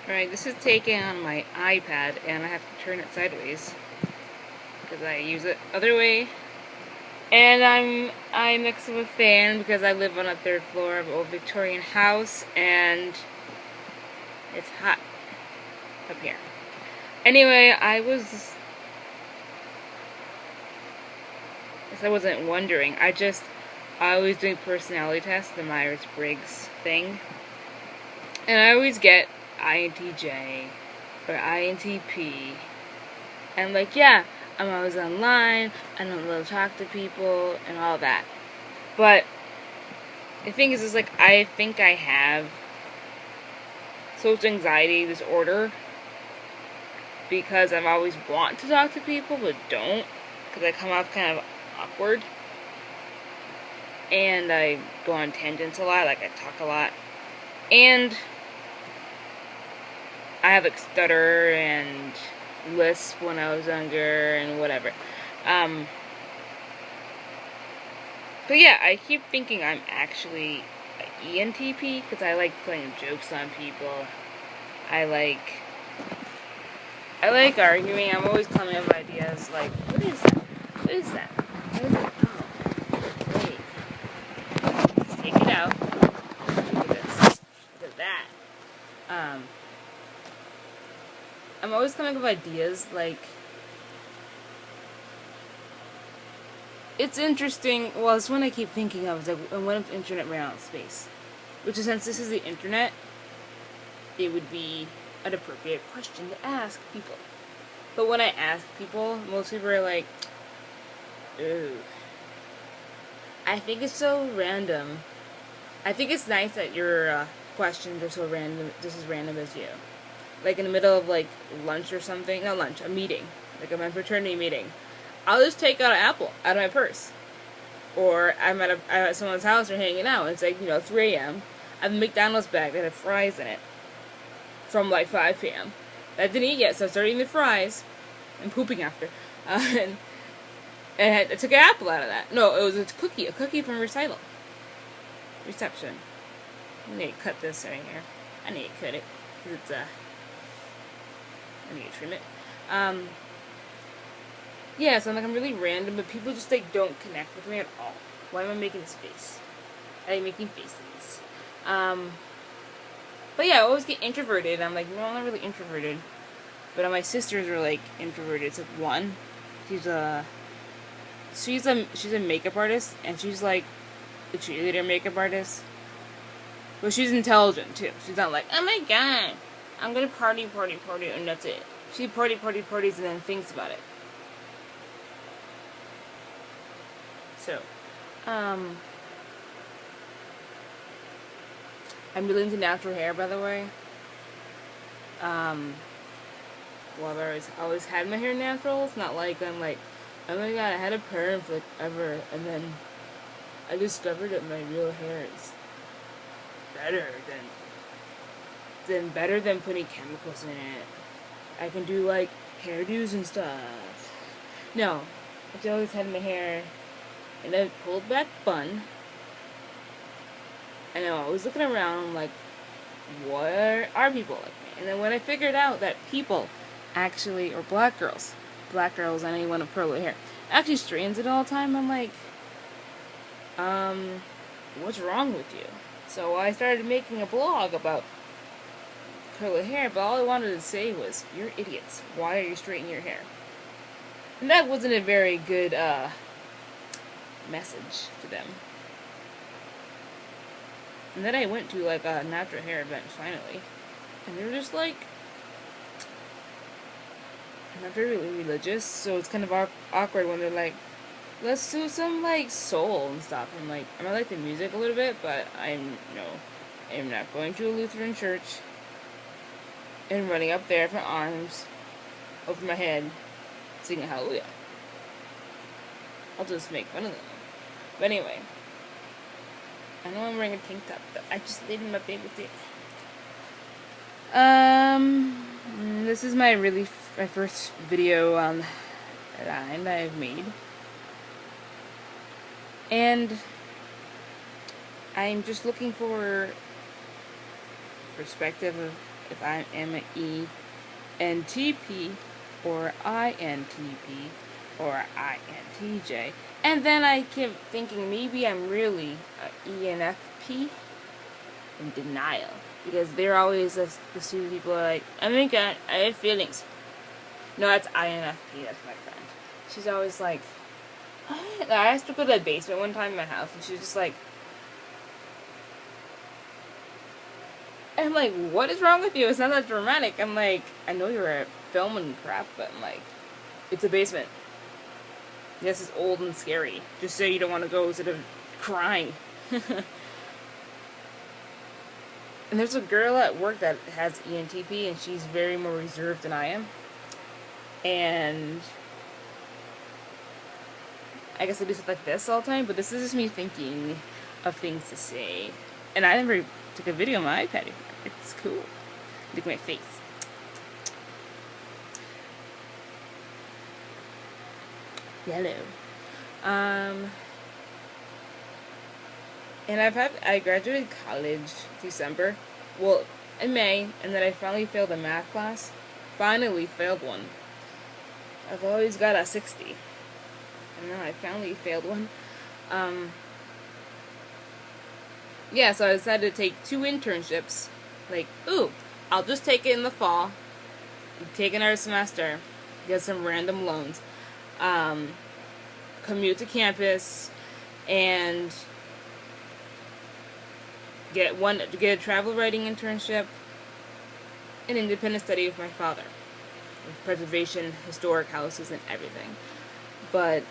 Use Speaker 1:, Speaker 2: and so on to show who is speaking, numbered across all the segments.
Speaker 1: Alright, this is taken on my iPad, and I have to turn it sideways because I use it other way. And I'm next to a fan because I live on a third floor of an old Victorian house, and it's hot up here. Anyway, I wasn't wondering. I was doing personality tests, the Myers-Briggs thing, and I always get Intj or Intp. And yeah, I'm always online, I don't really talk to people, and all that. But the thing is I think I have social anxiety disorder because I've always want to talk to people, but don't, because I come off kind of awkward. And I go on tangents a lot, I talk a lot. And I have stutter and lisp when I was younger and whatever. But yeah, I keep thinking I'm actually an ENTP because I like playing jokes on people. I like arguing. I'm always coming up with ideas like, what is that? What is that? What is it? Oh, wait. Let's take it out. Look at this. Look at that. I'm always coming up with ideas like, it's interesting. Well, it's one I keep thinking of. It's like, when if the internet ran out of space? Which is, since this is the internet, it would be an appropriate question to ask people. But when I ask people, most people are like, ooh. I think it's so random. I think it's nice that your questions are so random, just as random as you. Like in the middle of lunch or something, not lunch, a meeting, like a fraternity meeting. I'll just take out an apple out of my purse. Or I'm at someone's house or hanging out, and it's 3 a.m. I have a McDonald's bag that had fries in it from 5 p.m. I didn't eat yet, so I started eating the fries and pooping after. And I took an apple out of that. No, it was a cookie from reception. I need to cut this right here. I need to cut it, because it's, I need to trim it. Yeah, so I'm really random, but people just don't connect with me at all. Why am I making this face? I like making faces. But yeah, I always get introverted. I'm like, no, I'm not really introverted. But my sisters are introverted. It's one, she's a makeup artist, and she's a cheerleader makeup artist. But she's intelligent too. She's not like, oh my god, I'm gonna party, and that's it. She parties and then thinks about it. So, I'm really into natural hair, by the way. Well, I've always had my hair natural. It's not like I'm like, oh my god, I had a perm for ever, and then I discovered that my real hair is better than putting chemicals in it. I can do hairdos and stuff. No, I always had my hair in a pulled back bun. And I'm always looking around, I'm like, what are people like me? And then when I figured out that people actually, or black girls, anyone with curly hair, actually straightens it all the time, I'm like, what's wrong with you? So I started making a blog about curly hair, but all I wanted to say was, you're idiots. Why are you straightening your hair? And that wasn't a very good, message to them. And then I went to a natural hair event finally, and they were just I'm not very religious, so it's kind of awkward when they're like, let's do some soul and stuff. I'm like, I might like the music a little bit, but I'm not going to a Lutheran church and running up there with my arms over my head singing hallelujah. I'll just make fun of them. But anyway, I know I'm wearing a tank top, but I just laid in my bed with it. This is my first video on Line that I've made. And I'm just looking for perspective of if I am an ENTP or INTP or INTJ. And then I kept thinking maybe I'm really an ENFP in denial. Because they're always the stupid people are like, oh my god, I have feelings. No, that's INFP, that's my friend. She's always like, what? I asked her to go to the basement one time in my house, and she was just like, I'm like, what is wrong with you? It's not that dramatic. I'm like, I know you're filming crap, but I'm like, it's a basement. Yes, it's old and scary. Just so you don't want to go instead of crying. And there's a girl at work that has ENTP, and she's very more reserved than I am. And I guess I do stuff like this all the time, but this is just me thinking of things to say. And I never took a video on my iPad. It's cool. Look at my face. Yellow. And I graduated college December. Well, in May, and then I finally failed a math class. Finally failed one. I've always got a 60. And now I finally failed one. Yeah, so I decided to take 2 internships. Like, ooh, I'll just take it in the fall. Take another semester. Get some random loans. Commute to campus. And get a travel writing internship. An independent study with my father. With preservation, historic houses, and everything. But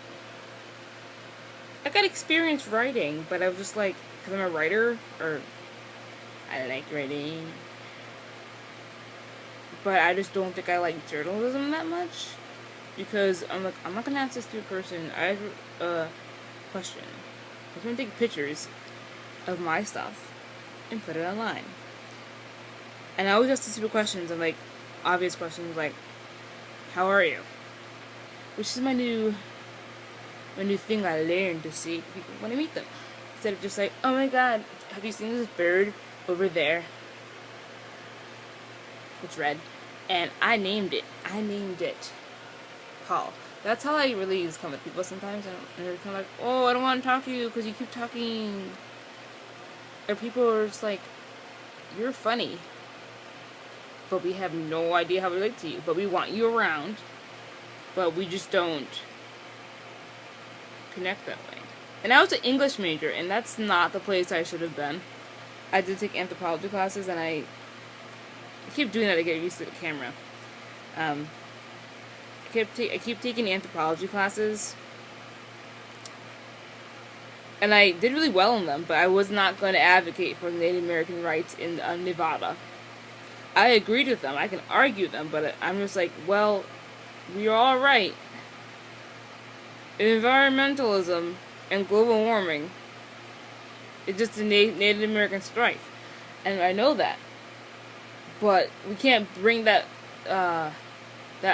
Speaker 1: I got experience writing, but I was just like, because I'm a writer, or I like writing, but I just don't think I like journalism that much, because I'm like, I'm not going to ask this stupid person. I have a question. I was going to take pictures of my stuff and put it online. And I always ask the stupid questions, and like, obvious questions like, how are you? Which is my new thing I learned to see people when I meet them. Instead of just like, oh my god, have you seen this bird over there? It's red. And I named it. Paul. That's how I really use come with people sometimes. And they're kind of like, oh, I don't want to talk to you because you keep talking. Or people are just like, you're funny, but we have no idea how to relate to you. But we want you around, but we just don't connect that way. And I was an English major, and that's not the place I should have been. I did take anthropology classes, and I keep doing that to get used to the camera. I keep taking anthropology classes, and I did really well in them, but I was not going to advocate for Native American rights in Nevada. I agreed with them. I can argue them, but I'm just like, well, we're all right. Environmentalism and global warming is just a Native American strife, and I know that. But we can't bring that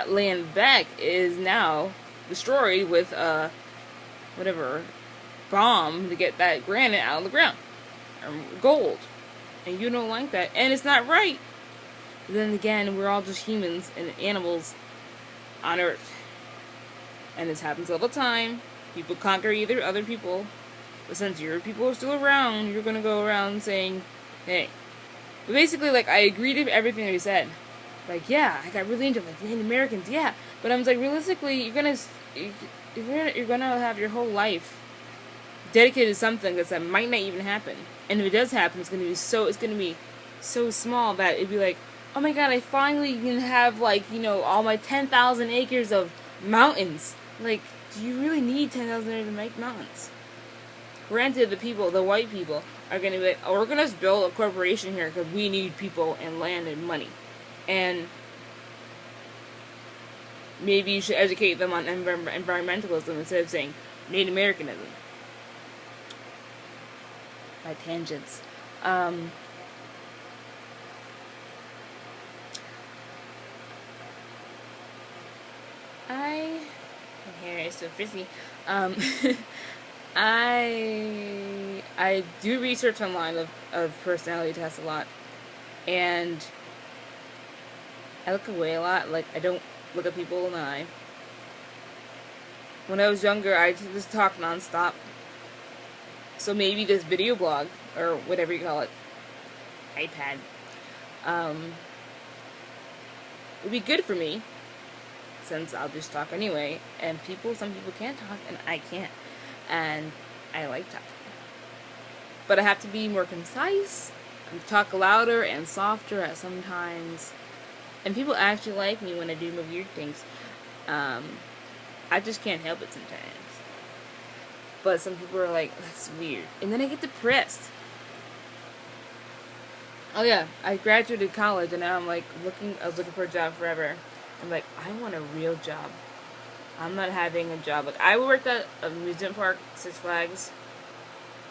Speaker 1: land back. It is now destroyed with whatever bomb to get that granite out of the ground, or gold, and you don't like that, and it's not right. But then again, we're all just humans and animals on Earth. And this happens all the time. People conquer either other people. But since your people are still around, you're gonna go around saying, hey. But basically, like, I agreed with everything that he said. Like, yeah, I got really into, like, Native Americans, yeah. But I was like, realistically, you're gonna have your whole life dedicated to something that might not even happen. And if it does happen, it's gonna be so small that it'd be like, oh my god, I finally can have, like, you know, all my 10,000 acres of mountains. Like, do you really need 10,000 acres of mountains? Granted, the white people, are going to be like, oh, we're going to just build a corporation here because we need people and land and money. And maybe you should educate them on environmentalism instead of saying Native Americanism. By tangents. My hair is so frizzy. I do research online of personality tests a lot, and I look away a lot. Like, I don't look at people in the eye. When I was younger, I just talked nonstop. So maybe this video blog, or whatever you call it, iPad, would be good for me, since I'll just talk anyway, and some people can't talk, and I can't, and I like talking. But I have to be more concise, and talk louder and softer at some times, and people actually like me when I do my weird things. I just can't help it sometimes. But some people are like, that's weird. And then I get depressed. Oh yeah, I graduated college and now I'm like I was looking for a job forever. I'm like, I want a real job. I'm not having a job. Like, I worked at a amusement park, Six Flags,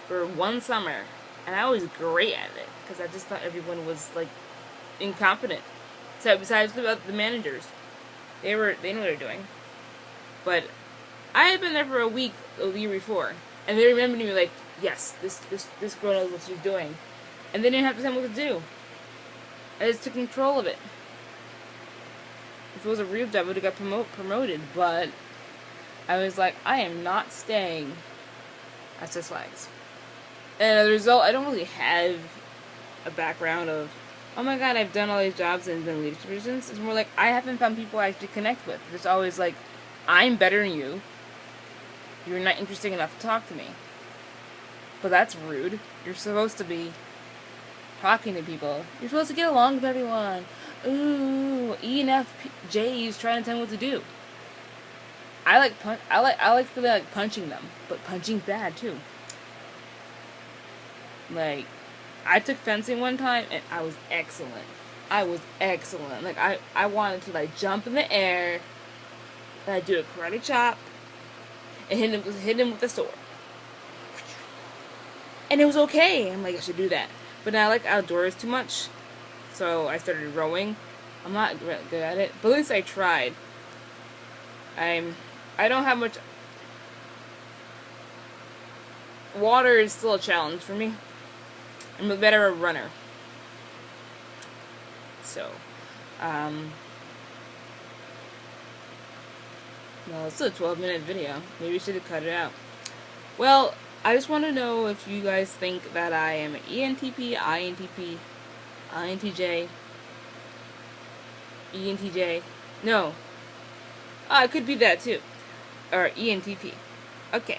Speaker 1: for one summer. And I was great at it. Because I just thought everyone was like incompetent. So besides the managers. They knew what they were doing. But I had been there for a week the year before, and they remembered me like, yes, this girl knows what she's doing, and they didn't have to tell me what to do. I just took control of it. If it was a real job, I would have got promoted, but I was like, I am not staying at Six Flags. And as a result, I don't really have a background of, oh my god, I've done all these jobs and been leadership positions. It's more like, I haven't found people I actually connect with. It's always like, I'm better than you. You're not interesting enough to talk to me. But that's rude. You're supposed to be talking to people. You're supposed to get along with everyone. Ooh, ENFJs trying to tell me what to do. I like to be like punching them, but punching's bad too. Like, I took fencing one time and I was excellent. Like, I wanted to like jump in the air. I do a karate chop and hit him with a sword. And it was okay. I'm like, I should do that. But now I like outdoors too much. So I started rowing. I'm not really good at it. But at least I tried. I don't have much. Water is still a challenge for me. I'm a better runner. So, well, it's a 12-minute video. Maybe we should have cut it out. Well, I just want to know if you guys think that I am an ENTP, INTP, INTJ, ENTJ. No. I could be that too. Or ENTP. Okay.